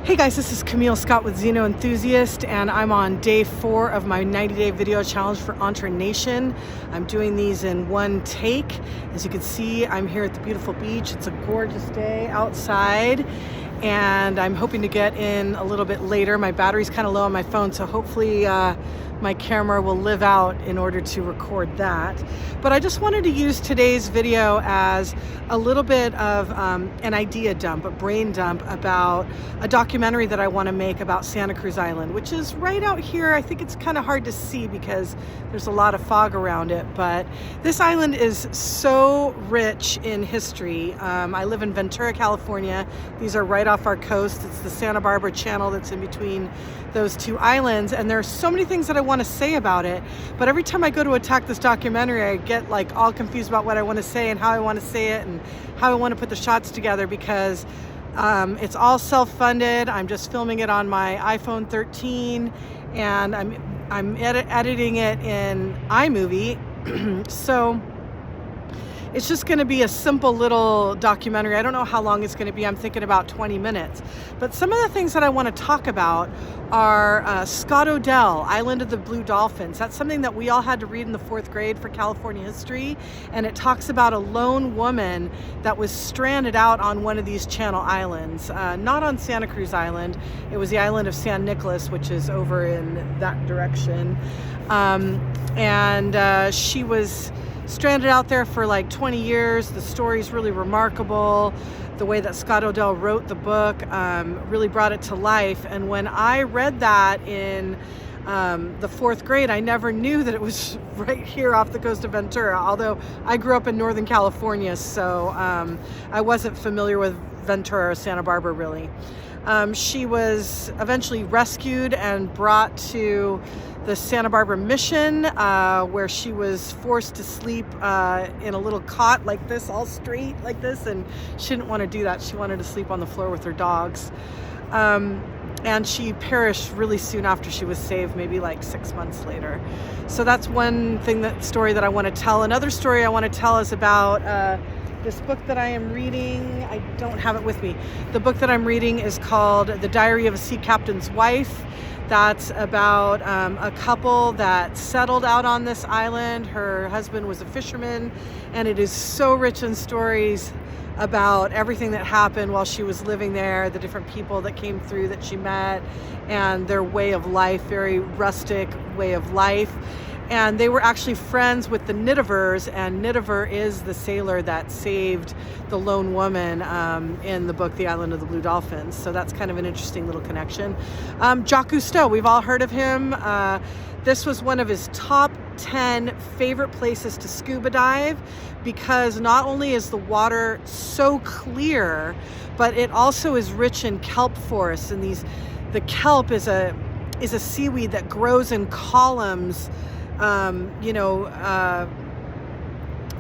Hey guys, this is Camille Scott with Xeno Enthusiast, and I'm on day 4 of my 90-day video challenge for Entre Nation. I'm doing these in one take. As you can see, I'm here at the beautiful beach. It's a gorgeous day outside, and I'm hoping to get in a little bit later. My battery's kind of low on my phone, so hopefully my camera will live out in order to record that. But I just wanted to use today's video as a little bit of an idea dump, a brain dump about a documentary that I want to make about Santa Cruz Island, which is right out here. I think it's kind of hard to see because there's a lot of fog around it, but this island is so rich in history. I live in Ventura, California. These are right off our coast. It's the Santa Barbara Channel that's in between those two islands, and there are so many things that I want to say about it, but every time I go to attack this documentary, I get like all confused about what I want to say and how I want to say it and how I want to put the shots together, because it's all self-funded. I'm just filming it on my iPhone 13, and I'm editing it in iMovie. So it's just going to be a simple little documentary. I don't know how long it's going to be. I'm thinking about 20 minutes. But some of the things that I want to talk about are Scott Odell, Island of the Blue Dolphins. That's something that we all had to read in the 4th grade for California history. And it talks about a lone woman that was stranded out on one of these Channel Islands. Not on Santa Cruz Island. It was the island of San Nicolas, which is over in that direction. She was stranded out there for like 20 years. The story's really remarkable. The way that Scott Odell wrote the book really brought it to life. And when I read that in the 4th grade, I never knew that it was right here off the coast of Ventura, although I grew up in Northern California, so I wasn't familiar with Ventura or Santa Barbara really. She was eventually rescued and brought to the Santa Barbara Mission, where she was forced to sleep in a little cot like this, all straight like this, and she didn't want to do that. She wanted to sleep on the floor with her dogs. And she perished really soon after she was saved, maybe like 6 months later. So that's one story that I want to tell. Another story I want to tell is about this book that I am reading. I don't have it with me. The book that I'm reading is called The Diary of a Sea Captain's Wife. That's about a couple that settled out on this island. Her husband was a fisherman, and it is so rich in stories about everything that happened while she was living there, the different people that came through that she met, and their way of life, very rustic way of life. And they were actually friends with the Nidivers, and Nidiver is the sailor that saved the lone woman in the book The Island of the Blue Dolphins. So that's kind of an interesting little connection. Jaques Cousteau, we've all heard of him. This was one of his top 10 favorite places to scuba dive, because not only is the water so clear, but it also is rich in kelp forests. And the kelp is a seaweed that grows in columns,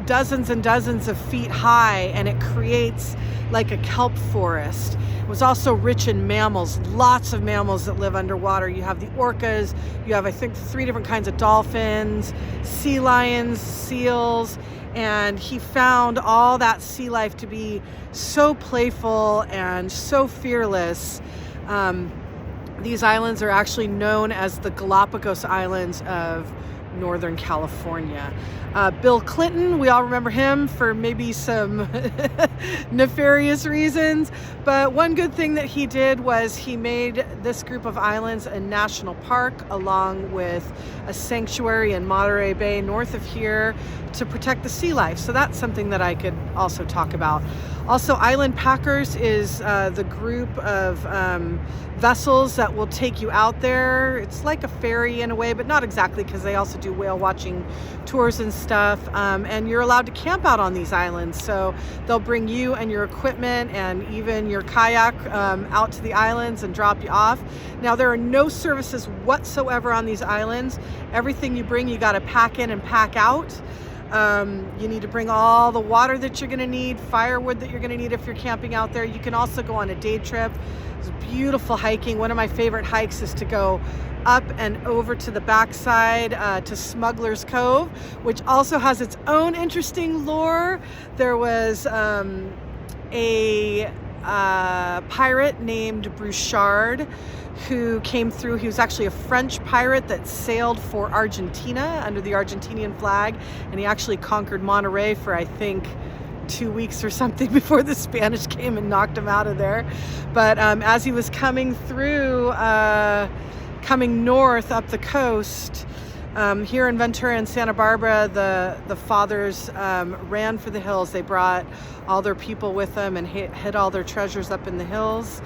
dozens and dozens of feet high, and it creates like a kelp forest. It was also rich in mammals, lots of mammals that live underwater. You have the orcas, you have, I think, 3 different kinds of dolphins, sea lions, seals, and he found all that sea life to be so playful and so fearless. These islands are actually known as the Galapagos Islands of Northern California. Bill Clinton, we all remember him for maybe some nefarious reasons, but one good thing that he did was he made this group of islands a national park, along with a sanctuary in Monterey Bay north of here to protect the sea life. So that's something that I could also talk about. Also, Island Packers is the group of vessels that will take you out there. It's like a ferry in a way, but not exactly, because they also do whale watching tours and stuff. And you're allowed to camp out on these islands. So they'll bring you and your equipment and even your kayak out to the islands and drop you off. Now, there are no services whatsoever on these islands. Everything you bring, you got to pack in and pack out. You need to bring all the water that you're going to need, firewood that you're going to need if you're camping out there. You can also go on a day trip. It's beautiful hiking. One of my favorite hikes is to go up and over to the backside to Smuggler's Cove, which also has its own interesting lore. There was a pirate named Bruchard who came through. He was actually a French pirate that sailed for Argentina under the Argentinian flag, and he actually conquered Monterey for, I think, 2 weeks or something before the Spanish came and knocked him out of there. But as he was coming through, coming north up the coast, here in Ventura and Santa Barbara, the fathers ran for the hills. They brought all their people with them and hid all their treasures up in the hills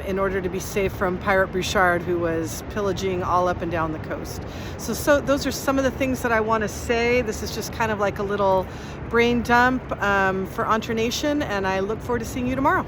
in order to be safe from Pirate Bruchard, who was pillaging all up and down the coast. So those are some of the things that I want to say. This is just kind of like a little brain dump for Entre Nation, and I look forward to seeing you tomorrow.